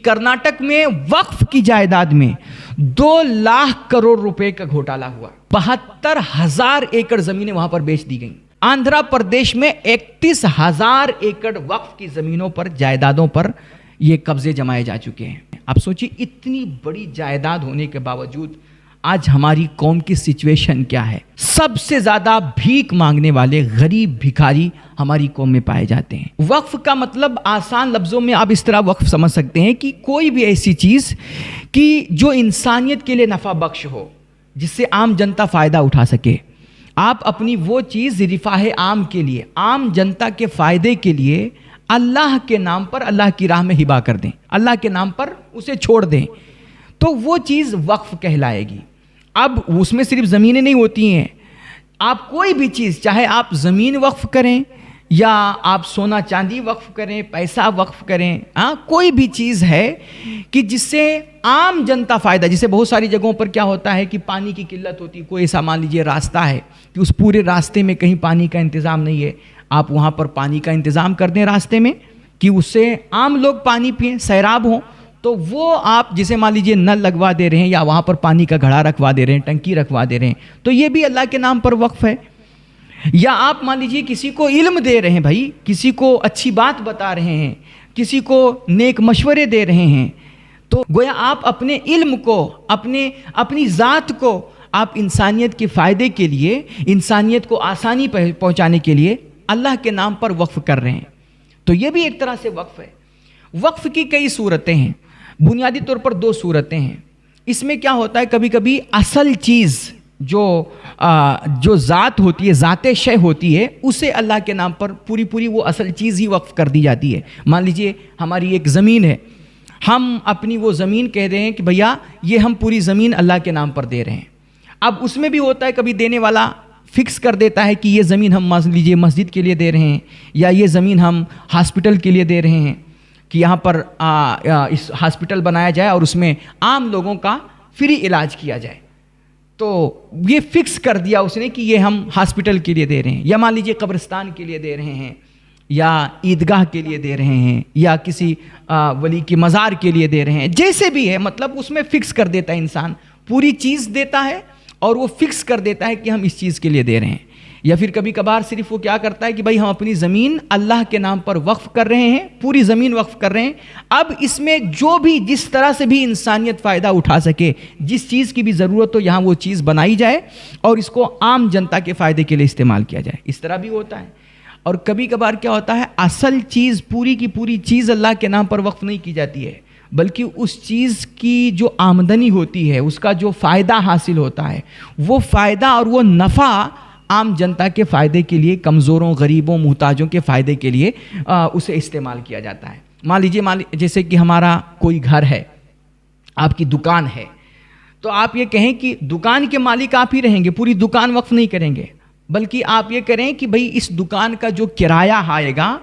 کرناٹک میں وقف کی جائیداد میں 2 لاکھ کروڑ روپے کا گھوٹالہ ہوا. 72,000 ایکڑ زمینیں وہاں پر بیچ دی گئیں. آندھرا پردیش میں 31,000 ایکڑ وقف کی زمینوں پر جائیدادوں پر یہ قبضے جمائے جا چکے ہیں. آپ سوچیے اتنی بڑی جائیداد ہونے کے باوجود آج ہماری قوم کی سچویشن کیا ہے. سب سے زیادہ بھیک مانگنے والے غریب بھکاری ہماری قوم میں پائے جاتے ہیں. وقف کا مطلب آسان لفظوں میں آپ اس طرح وقف سمجھ سکتے ہیں کہ کوئی بھی ایسی چیز کہ جو انسانیت کے لیے نفع بخش ہو, جس سے عام جنتا فائدہ اٹھا سکے. آپ اپنی وہ چیز رفاہ عام کے لیے, عام جنتا کے فائدے کے لیے اللہ کے نام پر اللہ کی راہ میں ہبا کر دیں, اللہ کے نام پر اسے چھوڑ دیں, تو وہ چیز وقف کہلائے گی. اب اس میں صرف زمینیں نہیں ہوتی ہیں, آپ کوئی بھی چیز, چاہے آپ زمین وقف کریں یا آپ سونا چاندی وقف کریں, پیسہ وقف کریں, کوئی بھی چیز ہے کہ جس سے عام جنتا فائدہ, جسے بہت ساری جگہوں پر کیا ہوتا ہے کہ پانی کی قلت ہوتی ہے. کوئی ایسا مان لیجئے راستہ ہے کہ اس پورے راستے میں کہیں پانی کا انتظام نہیں ہے, آپ وہاں پر پانی کا انتظام کر دیں راستے میں کہ اس سے عام لوگ پانی پئیں, سیراب ہوں. تو وہ آپ جسے مان لیجئے نل لگوا دے رہے ہیں یا وہاں پر پانی کا گھڑا رکھوا دے رہے ہیں, ٹنکی رکھوا دے رہے ہیں, تو یہ بھی اللہ کے نام پر وقف ہے. یا آپ مان لیجئے کسی کو علم دے رہے ہیں, بھائی کسی کو اچھی بات بتا رہے ہیں, کسی کو نیک مشورے دے رہے ہیں, تو گویا آپ اپنے علم کو, اپنی ذات کو آپ انسانیت کے فائدے کے لیے, انسانیت کو آسانی پہنچانے کے لیے اللہ کے نام پر وقف کر رہے ہیں. تو یہ بھی ایک طرح سے وقف ہے. وقف کی کئی صورتیں ہیں, بنیادی طور پر 2 صورتیں ہیں. اس میں کیا ہوتا ہے, کبھی کبھی اصل چیز جو ذات ہوتی ہے, ذات شے ہوتی ہے, اسے اللہ کے نام پر پوری وہ اصل چیز ہی وقف کر دی جاتی ہے. مان لیجئے ہماری ایک زمین ہے, ہم اپنی وہ زمین کہہ رہے ہیں کہ بھیا یہ ہم پوری زمین اللہ کے نام پر دے رہے ہیں. اب اس میں بھی ہوتا ہے کبھی دینے والا فکس کر دیتا ہے کہ یہ زمین ہم مان لیجئے مسجد کے لیے دے رہے ہیں, یا یہ زمین ہم ہاسپٹل کے لیے دے رہے ہیں کہ یہاں پر اس ہاسپٹل بنایا جائے اور اس میں عام لوگوں کا فری علاج کیا جائے. تو یہ فکس کر دیا اس نے کہ یہ ہم ہاسپٹل کے لیے دے رہے ہیں, یا مان لیجئے قبرستان کے لیے دے رہے ہیں, یا عیدگاہ کے لیے دے رہے ہیں, یا کسی ولی کی مزار کے لیے دے رہے ہیں. جیسے بھی ہے, مطلب اس میں فکس کر دیتا ہے انسان, پوری چیز دیتا ہے اور وہ فکس کر دیتا ہے کہ ہم اس چیز کے لیے دے رہے ہیں. یا پھر کبھی کبھار صرف وہ کیا کرتا ہے کہ بھائی ہم اپنی زمین اللہ کے نام پر وقف کر رہے ہیں, پوری زمین وقف کر رہے ہیں. اب اس میں جو بھی جس طرح سے بھی انسانیت فائدہ اٹھا سکے, جس چیز کی بھی ضرورت ہو, یہاں وہ چیز بنائی جائے اور اس کو عام جنتا کے فائدے کے لیے استعمال کیا جائے. اس طرح بھی ہوتا ہے. اور کبھی کبھار کیا ہوتا ہے, اصل چیز پوری کی پوری چیز اللہ کے نام پر وقف نہیں کی جاتی ہے, بلکہ اس چیز کی جو آمدنی ہوتی ہے, اس کا جو فائدہ حاصل ہوتا ہے, وہ فائدہ اور وہ نفع عام جنتا کے فائدے کے لیے, کمزوروں, غریبوں, محتاجوں کے فائدے کے لیے اسے استعمال کیا جاتا ہے. مان لیجیے جیسے کہ ہمارا کوئی گھر ہے, آپ کی دکان ہے, تو آپ یہ کہیں کہ دکان کے مالک آپ ہی رہیں گے, پوری دکان وقف نہیں کریں گے, بلکہ آپ یہ کریں کہ بھئی اس دکان کا جو کرایہ آئے گا,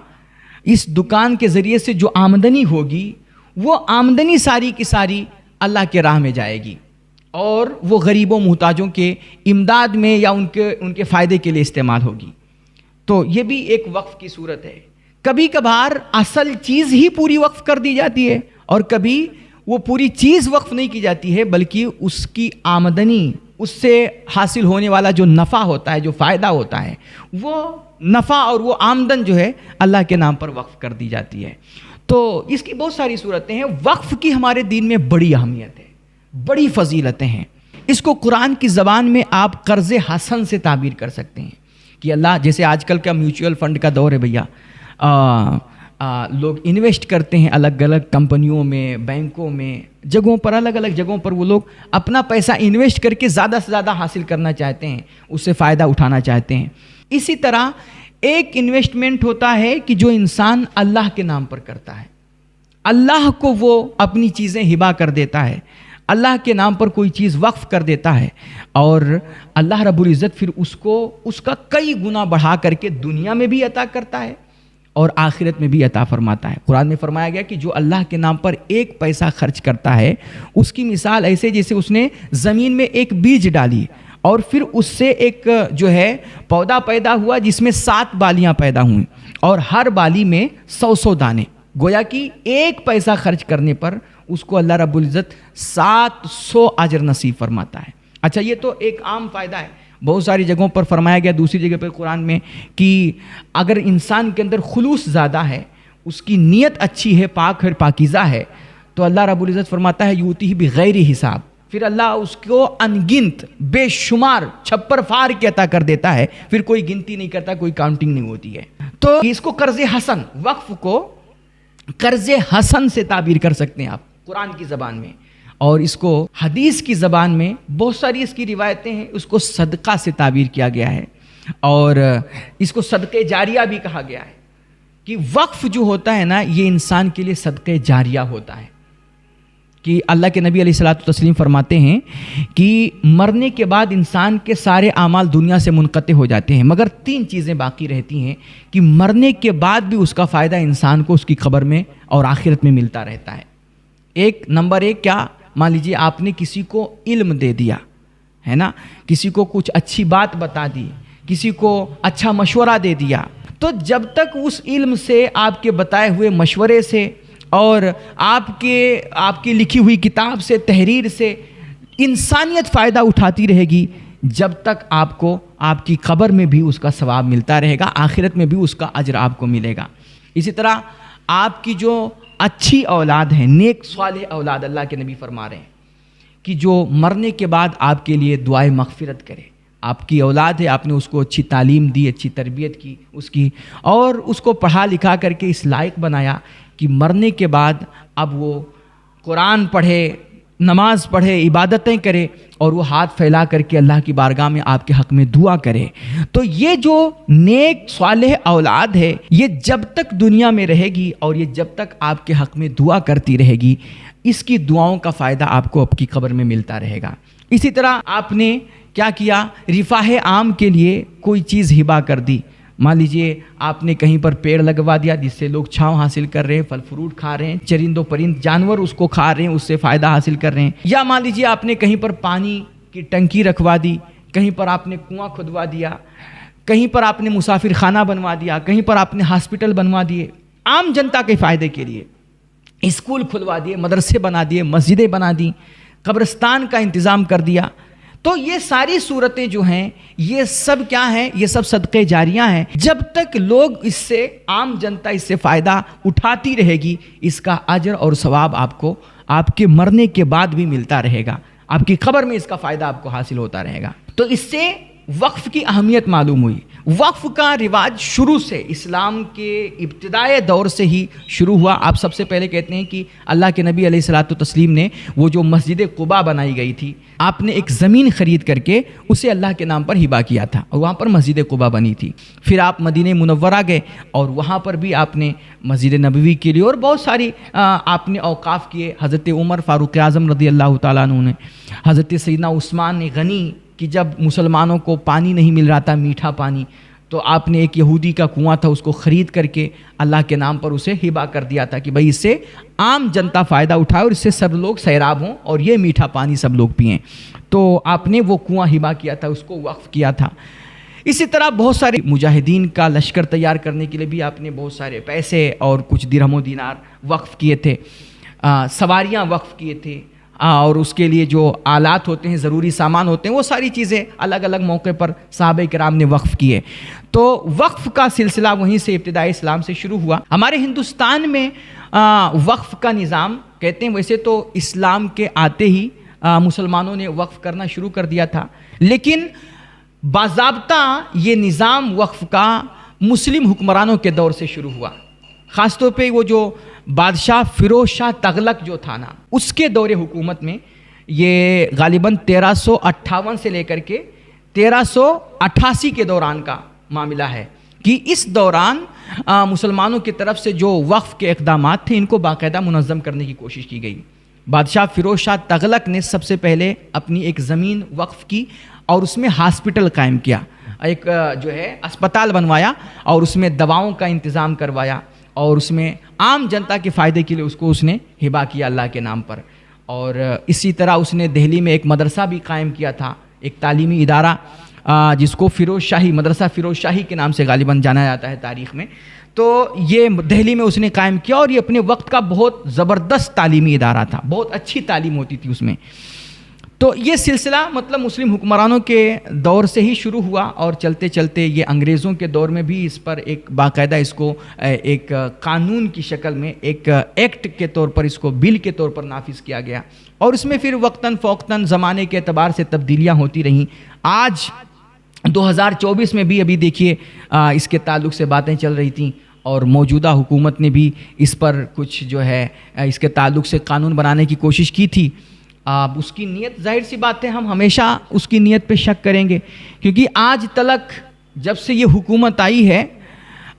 اس دکان کے ذریعے سے جو آمدنی ہوگی, وہ آمدنی ساری کی ساری اللہ کے راہ میں جائے گی اور وہ غریبوں محتاجوں کے امداد میں یا ان کے فائدے کے لیے استعمال ہوگی. تو یہ بھی ایک وقف کی صورت ہے. کبھی کبھار اصل چیز ہی پوری وقف کر دی جاتی ہے, اور کبھی وہ پوری چیز وقف نہیں کی جاتی ہے, بلکہ اس کی آمدنی, اس سے حاصل ہونے والا جو نفع ہوتا ہے, جو فائدہ ہوتا ہے, وہ نفع اور وہ آمدن جو ہے اللہ کے نام پر وقف کر دی جاتی ہے. تو اس کی بہت ساری صورتیں ہیں. وقف کی ہمارے دین میں بڑی اہمیت ہے, بڑی فضیلتیں ہیں. اس کو قرآن کی زبان میں آپ قرض حسن سے تعبیر کر سکتے ہیں کہ اللہ, جیسے آج کل کا میوچول فنڈ کا دور ہے بھیا, لوگ انویسٹ کرتے ہیں الگ الگ کمپنیوں میں, بینکوں میں, جگہوں پر, الگ الگ جگہوں پر وہ لوگ اپنا پیسہ انویسٹ کر کے زیادہ سے زیادہ حاصل کرنا چاہتے ہیں, اس سے فائدہ اٹھانا چاہتے ہیں. اسی طرح ایک انویسٹمنٹ ہوتا ہے کہ جو انسان اللہ کے نام پر کرتا ہے, اللہ کو وہ اپنی چیزیں ہبا کر دیتا ہے, اللہ کے نام پر کوئی چیز وقف کر دیتا ہے, اور اللہ رب العزت پھر اس کا کئی گنا بڑھا کر کے دنیا میں بھی عطا کرتا ہے اور آخرت میں بھی عطا فرماتا ہے. قرآن میں فرمایا گیا کہ جو اللہ کے نام پر ایک پیسہ خرچ کرتا ہے, اس کی مثال ایسے جیسے اس نے زمین میں ایک بیج ڈالی اور پھر اس سے ایک جو ہے پودا پیدا ہوا جس میں 7 بالیاں پیدا ہوئیں, اور ہر بالی میں 100 دانے. گویا کہ 1 پیسہ خرچ کرنے پر اس کو اللہ رب العزت 700 اجر نصیب فرماتا ہے۔ اچھا، یہ تو ایک عام فائدہ ہے، بہت ساری جگہوں پر فرمایا گیا، دوسری جگہ پر قرآن میں کہ اگر انسان کے اندر خلوص زیادہ ہے، اس کی نیت اچھی ہے، پاک اور پاکیزہ ہے، تو اللہ رب العزت فرماتا ہے یوتی بغیر حساب، پھر اللہ اس کو انگنت بے شمار چھپر فار کے عطا کر دیتا ہے، پھر کوئی گنتی نہیں کرتا، کوئی کاؤنٹنگ نہیں ہوتی ہے۔ تو اس کو قرض حسن، وقف کو قرض حسن سے تعبیر کر سکتے ہیں آپ قرآن کی زبان میں، اور اس کو حدیث کی زبان میں بہت ساری اس کی روایتیں ہیں، اس کو صدقہ سے تعبیر کیا گیا ہے، اور اس کو صدقہ جاریہ بھی کہا گیا ہے کہ وقف جو ہوتا ہے نا، یہ انسان کے لیے صدقہ جاریہ ہوتا ہے، کہ اللہ کے نبی علیہ الصلوۃ والتسلیم فرماتے ہیں کہ مرنے کے بعد انسان کے سارے اعمال دنیا سے منقطع ہو جاتے ہیں، مگر 3 چیزیں باقی رہتی ہیں کہ مرنے کے بعد بھی اس کا فائدہ انسان کو اس کی قبر میں اور آخرت میں ملتا رہتا ہے۔ نمبر 1 کیا؟ مان لیجیے آپ نے کسی کو علم دے دیا ہے نا، کسی کو کچھ اچھی بات بتا دی، کسی کو اچھا مشورہ دے دیا، تو جب تک اس علم سے، آپ کے بتائے ہوئے مشورے سے اور آپ کی لکھی ہوئی کتاب سے، تحریر سے انسانیت فائدہ اٹھاتی رہے گی، جب تک آپ کو آپ کی قبر میں بھی اس کا ثواب ملتا رہے گا، آخرت میں بھی اس کا اجر آپ کو ملے گا۔ اسی طرح آپ کی جو اچھی اولاد ہے، نیک صالح اولاد، اللہ کے نبی فرما رہے ہیں کہ جو مرنے کے بعد آپ کے لیے دعائے مغفرت کرے، آپ کی اولاد ہے، آپ نے اس کو اچھی تعلیم دی، اچھی تربیت کی اس کی، اور اس کو پڑھا لکھا کر کے اس لائق بنایا کہ مرنے کے بعد اب وہ قرآن پڑھے، نماز پڑھے، عبادتیں کرے، اور وہ ہاتھ پھیلا کر کے اللہ کی بارگاہ میں آپ کے حق میں دعا کرے۔ تو یہ جو نیک صالح اولاد ہے، یہ جب تک دنیا میں رہے گی اور یہ جب تک آپ کے حق میں دعا کرتی رہے گی، اس کی دعاؤں کا فائدہ آپ کو آپ کی قبر میں ملتا رہے گا۔ اسی طرح آپ نے کیا کیا؟ رفاہ عام کے لیے کوئی چیز ہبہ کر دی، مان لیجئے آپ نے کہیں پر پیڑ لگوا دیا جس سے لوگ چھاؤں حاصل کر رہے ہیں، پھل فروٹ کھا رہے ہیں، چرند و پرند جانور اس کو کھا رہے ہیں، اس سے فائدہ حاصل کر رہے ہیں، یا مان لیجئے آپ نے کہیں پر پانی کی ٹنکی رکھوا دی، کہیں پر آپ نے کنواں کھدوا دیا، کہیں پر آپ نے مسافر خانہ بنوا دیا، کہیں پر آپ نے ہاسپٹل بنوا دیے، عام جنتا کے فائدے کے لیے اسکول کھلوا دیے، مدرسے بنا دیے، مسجدیں بنا دیں، قبرستان کا انتظام کر دیا۔ تو یہ ساری صورتیں جو ہیں، یہ سب کیا ہیں؟ یہ سب صدقے جاریاں ہیں۔ جب تک لوگ اس سے، عام جنتا اس سے فائدہ اٹھاتی رہے گی، اس کا اجر اور ثواب آپ کو آپ کے مرنے کے بعد بھی ملتا رہے گا، آپ کی قبر میں اس کا فائدہ آپ کو حاصل ہوتا رہے گا۔ تو اس سے وقف کی اہمیت معلوم ہوئی۔ وقف کا رواج شروع سے، اسلام کے ابتدائی دور سے ہی شروع ہوا۔ آپ سب سے پہلے کہتے ہیں کہ اللہ کے نبی علیہ الصلوۃ والتسلیم نے وہ جو مسجد قباء بنائی گئی تھی، آپ نے ایک زمین خرید کر کے اسے اللہ کے نام پر ہبہ کیا تھا، اور وہاں پر مسجد قباء بنی تھی۔ پھر آپ مدینہ منورہ گئے اور وہاں پر بھی آپ نے مسجد نبوی کے لیے اور بہت ساری آپ نے اوقاف کیے۔ حضرت عمر فاروق اعظم رضی اللہ تعالیٰ عنہ نے، حضرت سیدنا عثمان غنی کہ جب مسلمانوں کو پانی نہیں مل رہا تھا، میٹھا پانی، تو آپ نے ایک یہودی کا کنواں تھا، اس کو خرید کر کے اللہ کے نام پر اسے ہبہ کر دیا تھا کہ بھائی اس سے عام جنتا فائدہ اٹھائے اور اس سے سب لوگ سیراب ہوں اور یہ میٹھا پانی سب لوگ پئیں۔ تو آپ نے وہ کنواں ہبہ کیا تھا، اس کو وقف کیا تھا۔ اسی طرح بہت سارے مجاہدین کا لشکر تیار کرنے کے لیے بھی آپ نے بہت سارے پیسے اور کچھ درہم و دینار وقف کیے تھے، سواریاں وقف کیے تھے، اور اس کے لیے جو آلات ہوتے ہیں، ضروری سامان ہوتے ہیں، وہ ساری چیزیں الگ الگ موقع پر صحابہ کرام نے وقف کیے۔ تو وقف کا سلسلہ وہیں سے ابتدائی اسلام سے شروع ہوا۔ ہمارے ہندوستان میں وقف کا نظام کہتے ہیں، ویسے تو اسلام کے آتے ہی مسلمانوں نے وقف کرنا شروع کر دیا تھا، لیکن باضابطہ یہ نظام وقف کا مسلم حکمرانوں کے دور سے شروع ہوا۔ خاص طور پہ وہ جو بادشاہ فیروز شاہ تغلق جو تھا نا، اس کے دور حکومت میں یہ غالباً 1358 سے لے کر کے 1388 کے دوران کا معاملہ ہے کہ اس دوران مسلمانوں کی طرف سے جو وقف کے اقدامات تھے، ان کو باقاعدہ منظم کرنے کی کوشش کی گئی۔ بادشاہ فیروز شاہ تغلق نے سب سے پہلے اپنی ایک زمین وقف کی اور اس میں ہاسپٹل قائم کیا، ایک جو ہے اسپتال بنوایا اور اس میں دواؤں کا انتظام کروایا، اور اس میں عام جنتا کے فائدے کے لیے اس کو اس نے ہبہ کیا اللہ کے نام پر۔ اور اسی طرح اس نے دہلی میں ایک مدرسہ بھی قائم کیا تھا، ایک تعلیمی ادارہ، جس کو فیروز شاہی مدرسہ فیروز شاہی کے نام سے غالباً جانا جاتا ہے تاریخ میں، تو یہ دہلی میں اس نے قائم کیا، اور یہ اپنے وقت کا بہت زبردست تعلیمی ادارہ تھا، بہت اچھی تعلیم ہوتی تھی اس میں۔ تو یہ سلسلہ مطلب مسلم حکمرانوں کے دور سے ہی شروع ہوا، اور چلتے چلتے یہ انگریزوں کے دور میں بھی اس پر ایک باقاعدہ اس کو ایک قانون کی شکل میں، ایک ایکٹ کے طور پر، اس کو بل کے طور پر نافذ کیا گیا، اور اس میں پھر وقتاً فوقتاً زمانے کے اعتبار سے تبدیلیاں ہوتی رہیں۔ آج 2024 میں بھی ابھی دیکھیے اس کے تعلق سے باتیں چل رہی تھیں، اور موجودہ حکومت نے بھی اس پر کچھ جو ہے اس کے تعلق سے قانون بنانے کی کوشش کی تھی۔ اب اس کی نیت، ظاہر سی بات ہے ہم ہمیشہ اس کی نیت پہ شک کریں گے، کیونکہ آج تلک جب سے یہ حکومت آئی ہے،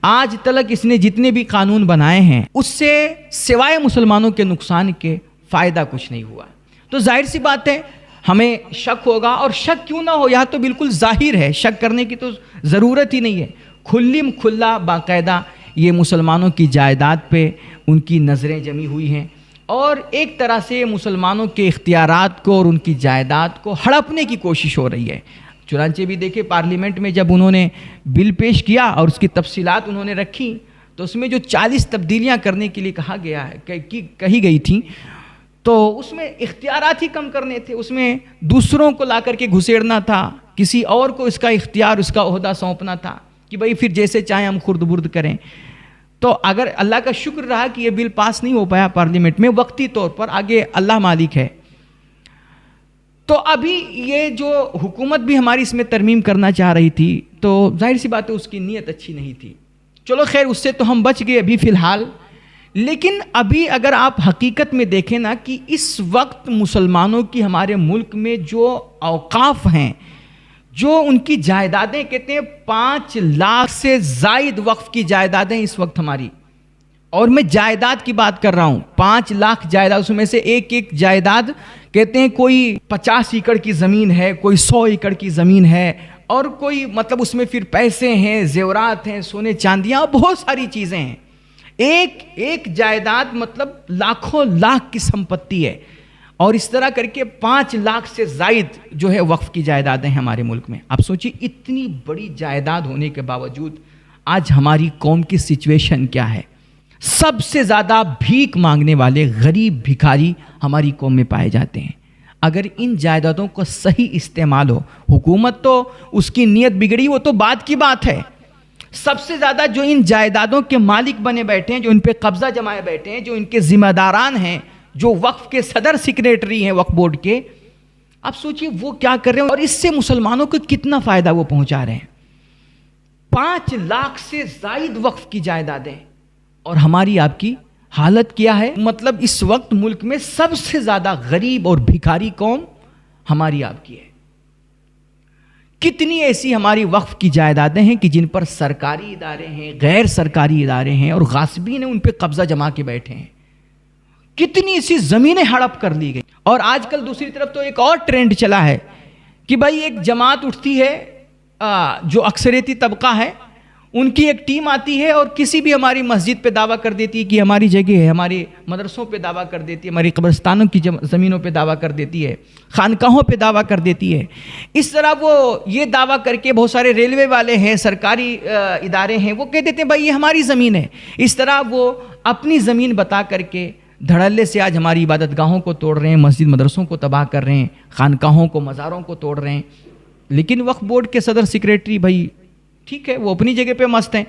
آج تلک اس نے جتنے بھی قانون بنائے ہیں اس سے سوائے مسلمانوں کے نقصان کے فائدہ کچھ نہیں ہوا۔ تو ظاہر سی بات ہے ہمیں شک ہوگا، اور شک کیوں نہ ہو، یہاں تو بالکل ظاہر ہے، شک کرنے کی تو ضرورت ہی نہیں ہے۔ کھلم کھلا باقاعدہ یہ مسلمانوں کی جائیداد پہ ان کی نظریں جمی ہوئی ہیں، اور ایک طرح سے مسلمانوں کے اختیارات کو اور ان کی جائیداد کو ہڑپنے کی کوشش ہو رہی ہے۔ چنانچہ بھی دیکھیں پارلیمنٹ میں جب انہوں نے بل پیش کیا اور اس کی تفصیلات انہوں نے رکھی، تو اس میں جو 40 تبدیلیاں کرنے کے لیے کہا گیا ہے، کہی گئی تھیں، تو اس میں اختیارات ہی کم کرنے تھے، اس میں دوسروں کو لا کر کے گھسیڑنا تھا، کسی اور کو اس کا اختیار، اس کا عہدہ سونپنا تھا کہ بھئی پھر جیسے چاہیں ہم خرد برد کریں۔ تو اگر اللہ کا شکر رہا کہ یہ بل پاس نہیں ہو پایا پارلیمنٹ میں وقتی طور پر، آگے اللہ مالک ہے۔ تو ابھی یہ جو حکومت بھی ہماری اس میں ترمیم کرنا چاہ رہی تھی، تو ظاہر سی بات ہے اس کی نیت اچھی نہیں تھی۔ چلو خیر، اس سے تو ہم بچ گئے ابھی فی الحال، لیکن ابھی اگر آپ حقیقت میں دیکھیں نا کہ اس وقت مسلمانوں کی ہمارے ملک میں جو اوقاف ہیں، جو ان کی جائیدادیں، کہتے ہیں 5 لاکھ سے زائد وقف کی جائیدادیں اس وقت ہماری، اور میں جائیداد کی بات کر رہا ہوں، 5 لاکھ جائیداد، اس میں سے ایک ایک جائیداد کہتے ہیں کوئی 50 ایکڑ کی زمین ہے، کوئی 100 ایکڑ کی زمین ہے، اور کوئی مطلب اس میں پھر پیسے ہیں، زیورات ہیں، سونے چاندیاں، بہت ساری چیزیں ہیں۔ ایک جائیداد مطلب لاکھوں لاکھ کی سمپتی ہے، اور اس طرح کر کے 5 لاکھ سے زائد جو ہے وقف کی جائیدادیں ہیں ہمارے ملک میں۔ آپ سوچیے اتنی بڑی جائیداد ہونے کے باوجود آج ہماری قوم کی سچویشن کیا ہے۔ سب سے زیادہ بھیک مانگنے والے غریب بھکاری ہماری قوم میں پائے جاتے ہیں۔ اگر ان جائیدادوں کا صحیح استعمال ہو، حکومت تو اس کی نیت بگڑی وہ تو بعد کی بات ہے، سب سے زیادہ جو ان جائیدادوں کے مالک بنے بیٹھے ہیں، جو ان پہ قبضہ جمائے بیٹھے ہیں، جو ان کے ذمہ داران ہیں، جو وقف کے صدر سیکریٹری ہیں وقف بورڈ کے، آپ سوچئے وہ کیا کر رہے ہیں، اور اس سے مسلمانوں کو کتنا فائدہ وہ پہنچا رہے ہیں۔ 5 لاکھ سے زائد وقف کی جائیدادیں، اور ہماری آپ کی حالت کیا ہے؟ مطلب اس وقت ملک میں سب سے زیادہ غریب اور بھکاری قوم ہماری آپ کی ہے۔ کتنی ایسی ہماری وقف کی جائیدادیں ہیں کہ جن پر سرکاری ادارے ہیں، غیر سرکاری ادارے ہیں، اور غاصبین ان پہ قبضہ جما کے بیٹھے ہیں۔ کتنی ایسی زمینیں ہڑپ کر لی گئی۔ اور آج کل دوسری طرف تو ایک اور ٹرینڈ چلا ہے کہ بھائی ایک جماعت اٹھتی ہے جو اکثریتی طبقہ ہے، ان کی ایک ٹیم آتی ہے اور کسی بھی ہماری مسجد پہ دعویٰ کر دیتی ہے کہ ہماری جگہ ہے، ہمارے مدرسوں پہ دعویٰ کر دیتی ہے، ہماری قبرستانوں کی زمینوں پہ دعویٰ کر دیتی ہے، خانقاہوں پہ دعویٰ کر دیتی ہے۔ اس طرح وہ یہ دعویٰ کر کے، بہت سارے ریلوے والے ہیں، سرکاری ادارے ہیں، وہ کہہ دیتے ہیں بھائی یہ ہماری زمین ہے۔ اس طرح وہ اپنی زمین بتا کر کے دھڑلے سے آج ہماری عبادت گاہوں کو توڑ رہے ہیں، مسجد مدرسوں کو تباہ کر رہے ہیں، خانقاہوں کو، مزاروں کو توڑ رہے ہیں۔ لیکن وقف بورڈ کے صدر سیکریٹری بھائی ٹھیک ہے، وہ اپنی جگہ پہ مست ہیں۔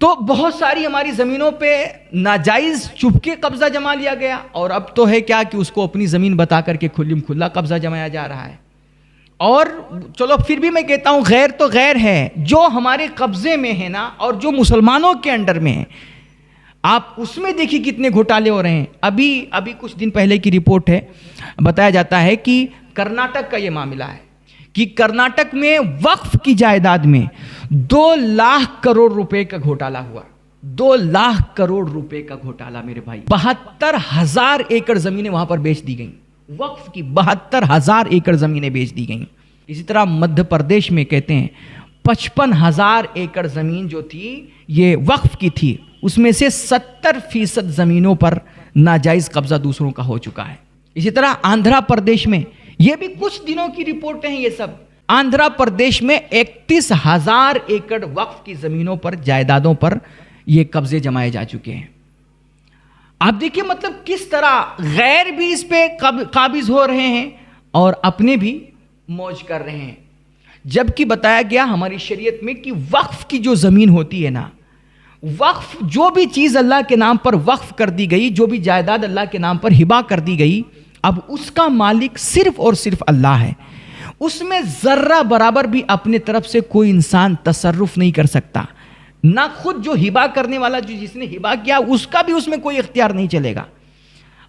تو بہت ساری ہماری زمینوں پہ ناجائز چپکے قبضہ جما لیا گیا، اور اب تو ہے کیا کہ اس کو اپنی زمین بتا کر کے کھلم کھلا قبضہ جمایا جا رہا ہے۔ اور چلو پھر بھی میں کہتا ہوں غیر تو غیر ہے، جو ہمارے قبضے میں ہے نا، اور جو مسلمانوں کے انڈر میں ہے، آپ اس میں دیکھیے کتنے گھوٹالے ہو رہے ہیں۔ ابھی کچھ دن پہلے کی رپورٹ ہے، بتایا جاتا ہے کہ کرناٹک کا یہ معاملہ ہے کہ کرناٹک میں وقف کی جائیداد میں 2 لاکھ کروڑ روپے کا گھوٹالہ ہوا۔ 2 لاکھ کروڑ روپے کا گھوٹالہ میرے بھائی۔ 72,000 ایکڑ زمینیں وہاں پر بیچ دی گئیں، وقف کی 72,000 ایکڑ زمینیں بیچ دی گئیں۔ اسی طرح مدھیہ پردیش میں کہتے ہیں 55,000 ایکڑ زمین جو تھی یہ وقف کی تھی، اس میں سے 70% زمینوں پر ناجائز قبضہ دوسروں کا ہو چکا ہے۔ اسی طرح آندھرا پردیش میں، یہ بھی کچھ دنوں کی رپورٹیں ہیں، یہ سب آندھرا پردیش میں 31,000 ایکڑ وقف کی زمینوں پر، جائیدادوں پر یہ قبضے جمائے جا چکے ہیں۔ آپ دیکھیں مطلب کس طرح غیر بھی اس پہ قابض ہو رہے ہیں اور اپنے بھی موج کر رہے ہیں، جبکہ بتایا گیا ہماری شریعت میں کہ وقف کی جو زمین ہوتی ہے نا، وقف جو بھی چیز اللہ کے نام پر وقف کر دی گئی، جو بھی جائیداد اللہ کے نام پر ہبہ کر دی گئی، اب اس کا مالک صرف اور صرف اللہ ہے۔ اس میں ذرہ برابر بھی اپنے طرف سے کوئی انسان تصرف نہیں کر سکتا، نہ خود جو ہبہ کرنے والا، جو جس نے ہبہ کیا، اس کا بھی اس میں کوئی اختیار نہیں چلے گا،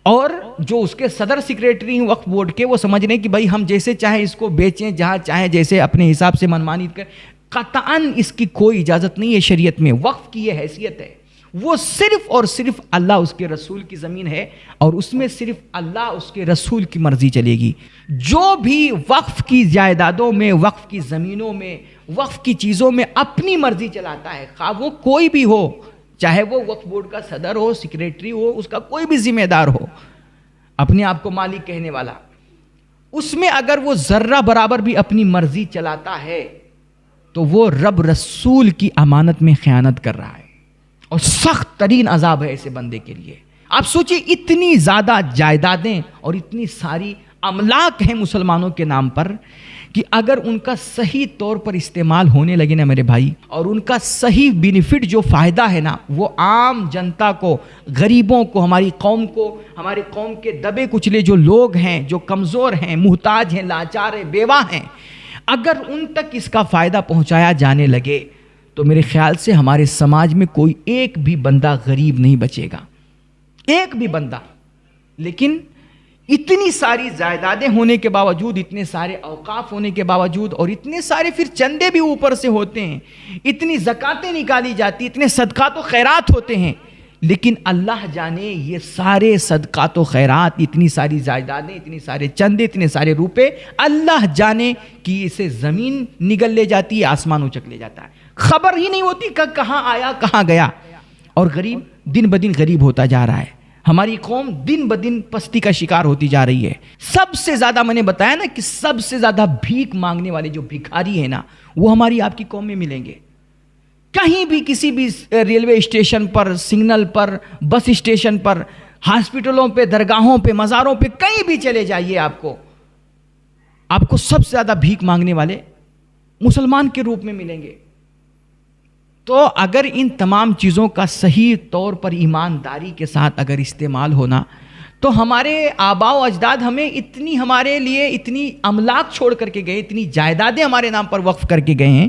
اور جو اس کے صدر سیکریٹری ہیں وقف بورڈ کے، وہ سمجھ رہے ہیں کہ بھائی ہم جیسے چاہیں اس کو بیچیں، جہاں چاہیں جیسے اپنے حساب سے منمانی کریں۔ قطعاً اس کی کوئی اجازت نہیں ہے شریعت میں۔ وقف کی یہ حیثیت ہے، وہ صرف اور صرف اللہ اس کے رسول کی زمین ہے، اور اس میں صرف اللہ اس کے رسول کی مرضی چلے گی۔ جو بھی وقف کی جائیدادوں میں، وقف کی زمینوں میں، وقف کی چیزوں میں اپنی مرضی چلاتا ہے، خواہ وہ کوئی بھی ہو، چاہے وہ وقف بورڈ کا صدر ہو، سیکریٹری ہو، اس کا کوئی بھی ذمہ دار ہو، اپنے آپ کو مالک کہنے والا، اس میں اگر وہ ذرہ برابر بھی اپنی مرضی چلاتا ہے تو وہ رب رسول کی امانت میں خیانت کر رہا ہے، اور سخت ترین عذاب ہے ایسے بندے کے لیے۔ آپ سوچئے اتنی زیادہ جائیدادیں اور اتنی ساری املاک ہیں مسلمانوں کے نام پر، کہ اگر ان کا صحیح طور پر استعمال ہونے لگے نا میرے بھائی، اور ان کا صحیح بینیفٹ جو فائدہ ہے نا، وہ عام جنتا کو، غریبوں کو، ہماری قوم کو، ہماری قوم کے دبے کچلے جو لوگ ہیں، جو کمزور ہیں، محتاج ہیں، لاچار ہیں، بیوہ ہیں، اگر ان تک اس کا فائدہ پہنچایا جانے لگے تو میرے خیال سے ہمارے سماج میں کوئی ایک بھی بندہ غریب نہیں بچے گا، ایک بھی بندہ۔ لیکن اتنی ساری جائیدادیں ہونے کے باوجود، اتنے سارے اوقاف ہونے کے باوجود، اور اتنے سارے پھر چندے بھی اوپر سے ہوتے ہیں، اتنی زکاتیں نکالی جاتی، اتنے صدقات و خیرات ہوتے ہیں، لیکن اللہ جانے یہ سارے صدقات و خیرات، اتنی ساری جائیدادیں، اتنی سارے چندے، اتنے سارے روپے، اللہ جانے کہ اسے زمین نگل لے جاتی ہے، آسمان اچک لے جاتا ہے، خبر ہی نہیں ہوتی کہ کہاں آیا کہاں گیا، اور غریب دن بدن غریب ہوتا جا رہا ہے۔ ہماری قوم دن بدن پستی کا شکار ہوتی جا رہی ہے۔ سب سے زیادہ میں نے بتایا نا کہ سب سے زیادہ بھیک مانگنے والے جو بھکاری ہیں نا، وہ ہماری آپ کی قوم میں ملیں گے۔ کہیں بھی، کسی بھی ریلوے اسٹیشن پر، سگنل پر، بس اسٹیشن پر، ہاسپٹلوں پہ، درگاہوں پہ، مزاروں پہ، کہیں بھی چلے جائیے، آپ کو سب سے زیادہ بھیک مانگنے والے مسلمان کے روپ میں ملیں گے۔ تو اگر ان تمام چیزوں کا صحیح طور پر ایمانداری کے ساتھ اگر استعمال ہونا، تو ہمارے آباء و اجداد ہمیں اتنی، ہمارے لیے اتنی املاک چھوڑ کر کے گئے، اتنی جائیدادیں ہمارے نام پر وقف کر کے گئے ہیں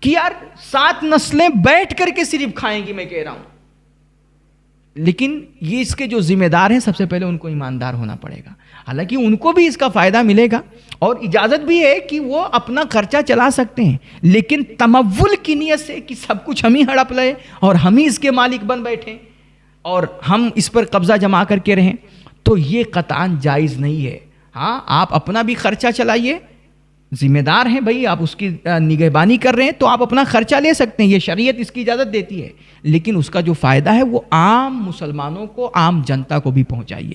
کہ یار 7 نسلیں بیٹھ کر کے صرف کھائیں گی، میں کہہ رہا ہوں۔ لیکن یہ اس کے جو ذمہ دار ہیں، سب سے پہلے ان کو ایماندار ہونا پڑے گا۔ حالانکہ ان کو بھی اس کا فائدہ ملے گا، اور اجازت بھی ہے کہ وہ اپنا خرچہ چلا سکتے ہیں، لیکن تمول کی نیت سے کہ سب کچھ ہم ہی ہڑپ لیں اور ہم ہی اس کے مالک بن بیٹھیں اور ہم اس پر قبضہ جما کر کے رہیں، تو یہ قطعاً جائز نہیں ہے۔ ہاں، آپ اپنا بھی خرچہ چلائیے، ذمہ دار ہیں بھائی، آپ اس کی نگہبانی کر رہے ہیں تو آپ اپنا خرچہ لے سکتے ہیں، یہ شریعت اس کی اجازت دیتی ہے، لیکن اس کا جو فائدہ ہے وہ عام مسلمانوں کو، عام جنتا کو بھی پہنچائیے۔